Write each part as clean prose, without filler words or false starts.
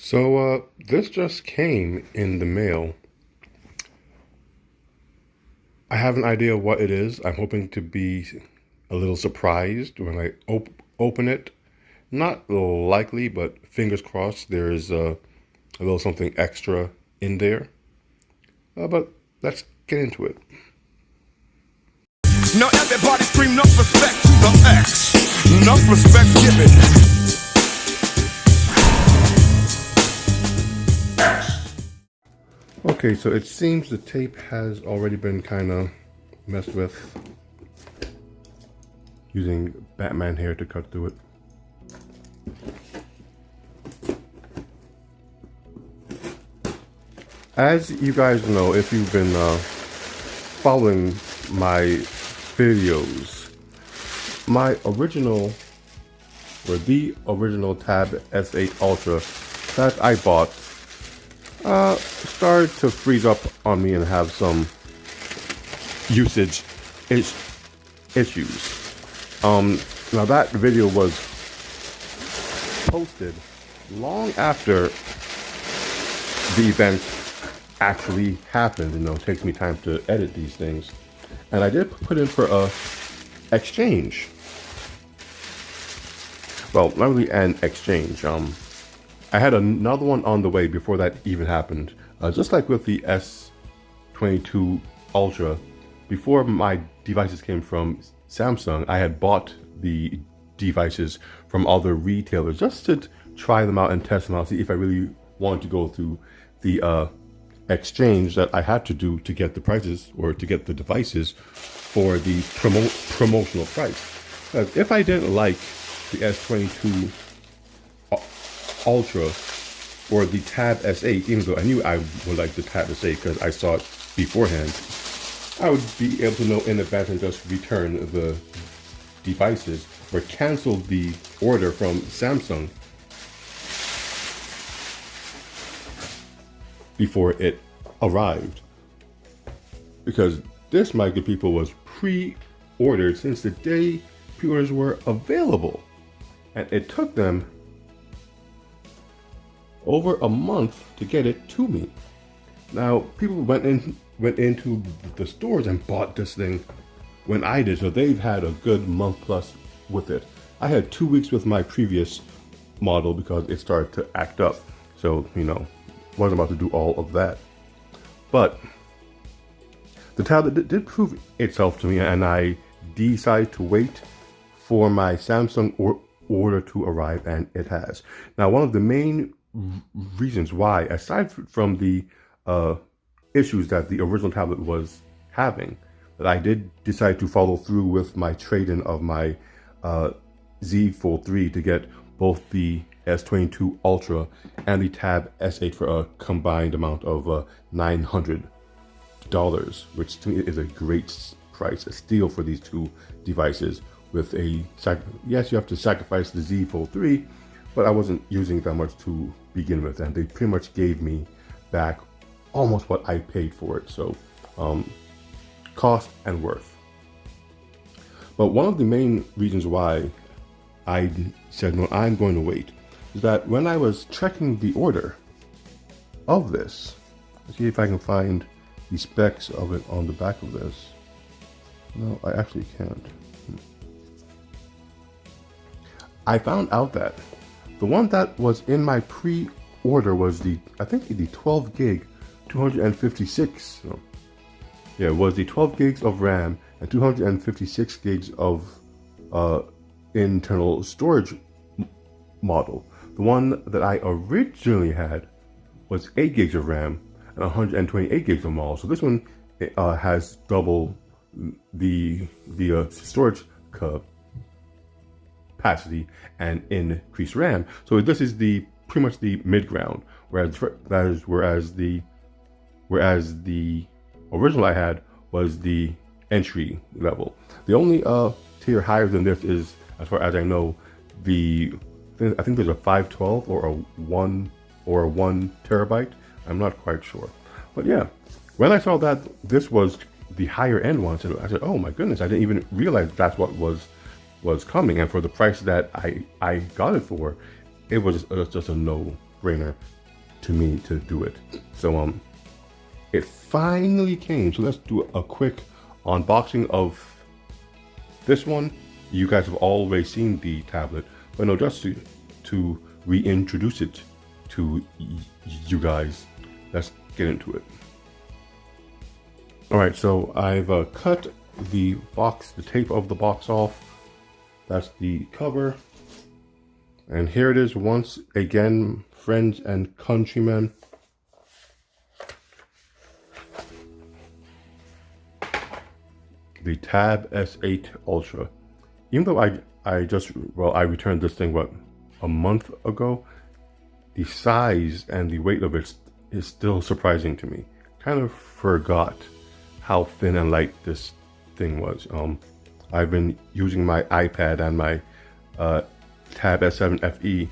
So this just came in the mail. I have an idea what it is. I'm hoping to be a little surprised when I open it. Not likely, but fingers crossed there's a little something extra in there. But let's get into it. Now everybody scream enough respect to the X. Enough respect given. Okay, so it seems the tape has already been kind of messed with using Batman hair to cut through it. As you guys know, if you've been following my videos, my original, or the original Tab S8 Ultra that I bought started to freeze up on me and have some usage issues. Now that video was posted long after the event actually happened. You know, it takes me time to edit these things, and I did put in for a exchange. Well, not really an exchange. I had another one on the way before that even happened. Just like with the S22 Ultra, before my devices came from Samsung, I had bought the devices from other retailers just to try them out and test them out, see if I really wanted to go through the exchange that I had to do to get the prices, or to get the devices for the promotional price. Because if I didn't like the S22 Ultra or the Tab S8, even though I knew I would like the Tab S8 because I saw it beforehand, I would be able to know in advance and just return the devices or cancel the order from Samsung before it arrived. Because this, my good people, was pre-ordered since the day pre-orders were available, and it took them over a month to get it to me. Now, people went into the stores and bought this thing when I did, so they've had a good month plus with it. I had 2 weeks with my previous model because it started to act up, so you know, wasn't about to do all of that. But the tablet did prove itself to me, and I decided to wait for my Samsung order to arrive, and it has. Now, one of the main reasons why, aside from the issues that the original tablet was having, that I did decide to follow through with my trade-in of my Z Fold 3 to get both the S22 Ultra and the Tab S8 for a combined amount of $900, which to me is a great price, a steal for these two devices. With a yes, you have to sacrifice the Z Fold 3, but I wasn't using that much to begin with, and they pretty much gave me back almost what I paid for it. So cost and worth. But one of the main reasons why I said no, I'm going to wait, is that when I was checking the order of this, let's see if I can find the specs of it on the back of this. No, I actually can't. I found out that the one that was in my pre-order was the, I think the 12 gig 256. So, yeah, it was the 12 gigs of RAM and 256 gigs of internal storage model. The one that I originally had was 8 gigs of RAM and 128 gigs of model. So this one has double the storage capacity and increased RAM. So this is the pretty much the mid ground, whereas the original I had was the entry level. The only tier higher than this is, as far as I know, I think there's a 512 or a 1 terabyte. I'm not quite sure, but yeah, when I saw that this was the higher end one, I said, oh my goodness, I didn't even realize that's what was coming. And for the price that I got it for, it was just a no-brainer to me to do it. So it finally came. So let's do a quick unboxing of this one. You guys have already seen the tablet, but no, just to reintroduce it to you guys. Let's get into it. All right, so I've cut the box, the tape of the box off. That's the cover. And here it is once again, friends and countrymen. The Tab S8 Ultra. Even though I returned this thing, what, a month ago, the size and the weight of it is still surprising to me. Kind of forgot how thin and light this thing was. I've been using my iPad and my Tab S7 FE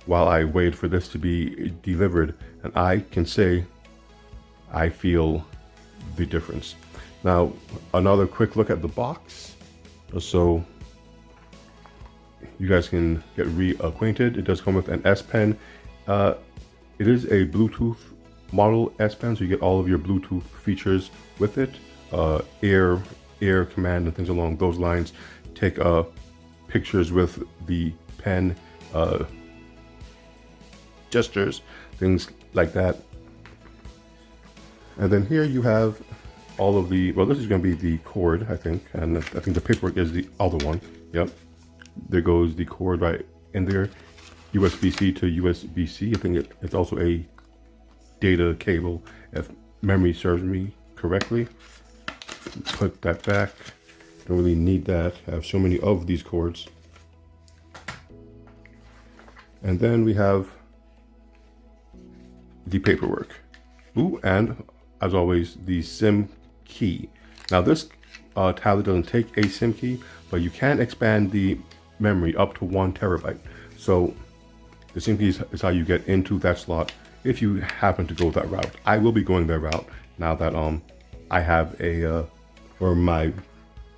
while I wait for this to be delivered, and I can say I feel the difference. Now, another quick look at the box, so you guys can get reacquainted. It does come with an S Pen. It is a Bluetooth model S Pen, so you get all of your Bluetooth features with it. Air command and things along those lines. Take pictures with the pen, gestures, things like that. And then here you have all of the, well, this is going to be the cord, I think, and I think the paperwork is the other one. Yep, there goes the cord right in there. USB-C to USB-C. I think it's also a data cable, if memory serves me correctly. Put that back. Don't really need that. I have so many of these cords. And then we have the paperwork. Ooh, and as always, the SIM key. Now this tablet doesn't take a SIM key, but you can expand the memory up to 1 terabyte. So the SIM key is how you get into that slot if you happen to go that route. I will be going that route now that I have a or my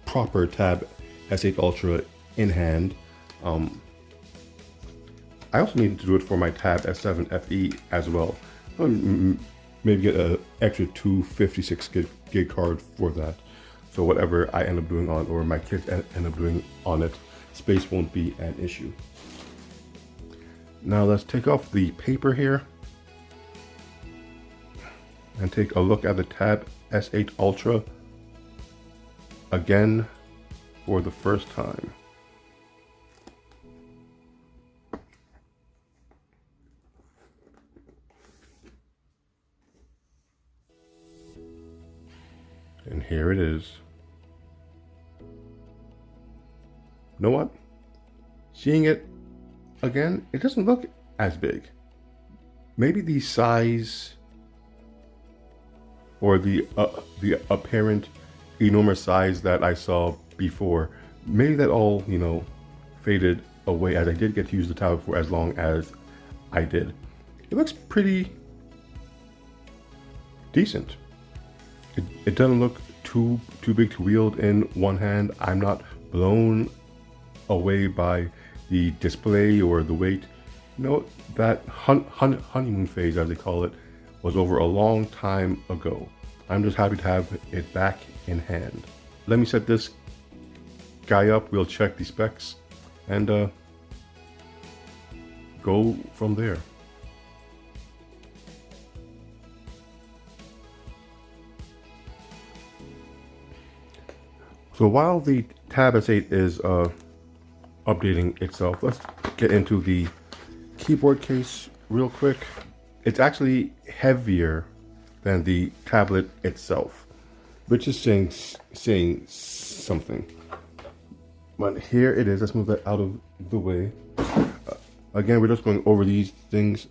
proper Tab S8 Ultra in hand. I also need to do it for my Tab S7 FE as well. Maybe get an extra 256 gig card for that. So whatever I end up doing on, or my kids end up doing on it, space won't be an issue. Now let's take off the paper here and take a look at the Tab S8 Ultra again for the first time. And here it is. You know what? Seeing it again, it doesn't look as big. Maybe the size or the apparent enormous size that I saw before, maybe that all, you know, faded away as I did get to use the tablet for as long as I did. It looks pretty decent. It doesn't look too big to wield in one hand. I'm not blown away by the display or the weight. You know, that honeymoon phase, as they call it, was over a long time ago. I'm just happy to have it back in hand. Let me set this guy up. We'll check the specs and go from there. So while the Tab S8 is updating itself, let's get into the keyboard case real quick. It's actually heavier than the tablet itself, which is saying something. But here it is. Let's move that out of the way. Again, we're just going over these things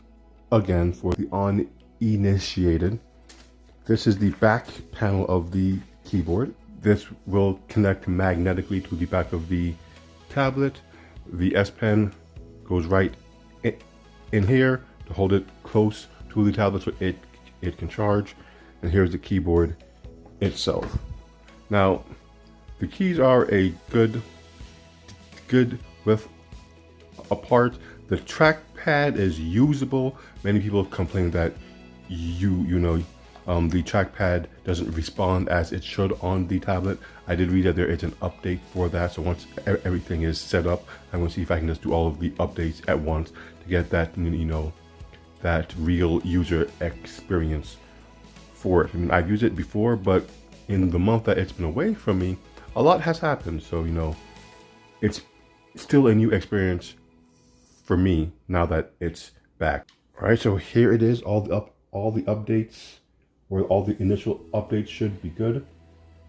again for the uninitiated. This is the back panel of the keyboard. This will connect magnetically to the back of the tablet. The S Pen goes right in here to hold it close to the tablet so it can charge. And here's the keyboard itself. Now, the keys are a good width apart. The trackpad is usable. Many people complain that the trackpad doesn't respond as it should on the tablet. I did read that there is an update for that. So once everything is set up, I'm going to see if I can just do all of the updates at once to get that, that real user experience for it. I mean, I've used it before, but in the month that it's been away from me, a lot has happened. So, it's still a new experience for me now that it's back. All right, so here it is. All the updates, or all the initial updates should be good.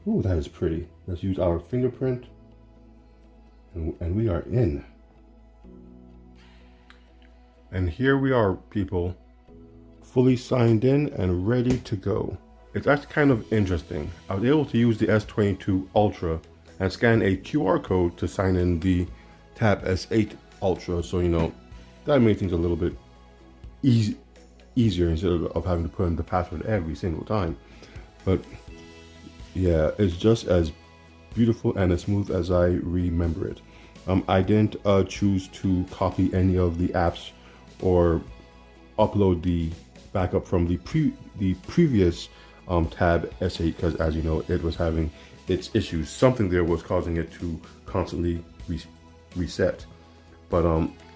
Ooh, that is pretty. Let's use our fingerprint, and we are in. And here we are, people, fully signed in and ready to go. It's actually kind of interesting. I was able to use the S22 Ultra and scan a QR code to sign in the Tab S8 Ultra. So, that made things a little bit easier instead of having to put in the password every single time. But yeah, it's just as beautiful and as smooth as I remember it. I didn't choose to copy any of the apps or upload the backup from the previous Tab S8 because, as you know, it was having its issues. Something there was causing it to constantly reset. But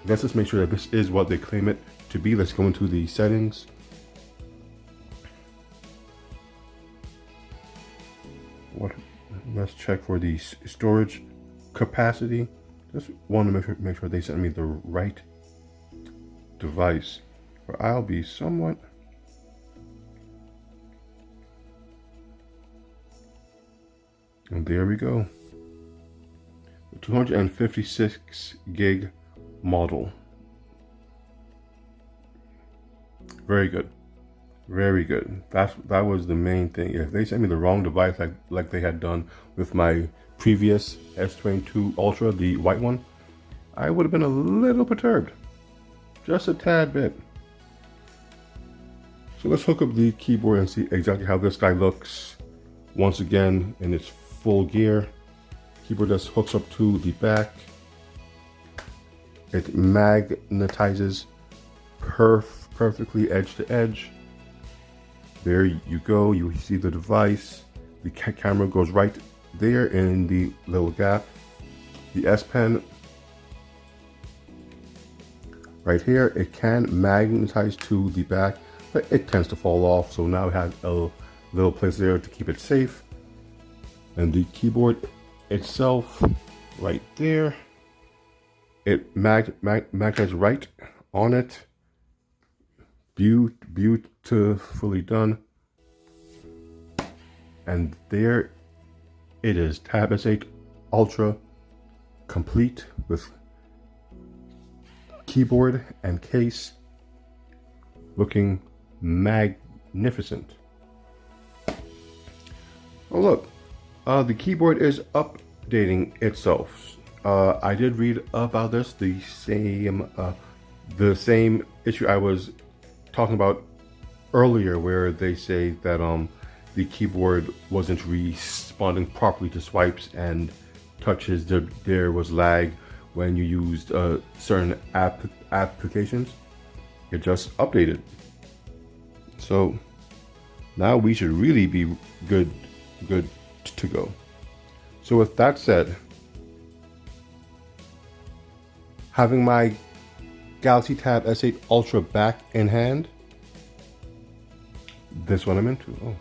let's just make sure that this is what they claim it to be. Let's go into the settings. Let's check for the storage capacity. Just want to make sure they sent me the right device, or I'll be somewhat. And there we go. The 256 gig model. Very good. Very good. That was the main thing. If they sent me the wrong device like they had done with my previous S22 Ultra, the white one, I would have been a little perturbed. Just a tad bit. So let's hook up the keyboard and see exactly how this guy looks. Once again, in its full gear. Keyboard just hooks up to the back. It magnetizes perfectly edge to edge. There you go. You see the device. The camera goes right there in the little gap. The S Pen right here, it can magnetize to the back, but it tends to fall off. So now it has a little place there to keep it safe. And the keyboard itself, right there, it magnetizes right on it. Beautifully done. And there it is, Tab S8 Ultra, complete with keyboard and case, looking magnificent. Oh look, the keyboard is updating itself. I did read about this, the same issue I was talking about earlier, where they say that the keyboard wasn't responding properly to swipes and touches. There was lag when you used certain applications. It just updated. So now we should really be good to go. So with that said, having my Galaxy Tab S8 Ultra back in hand, this one I'm into. Oh.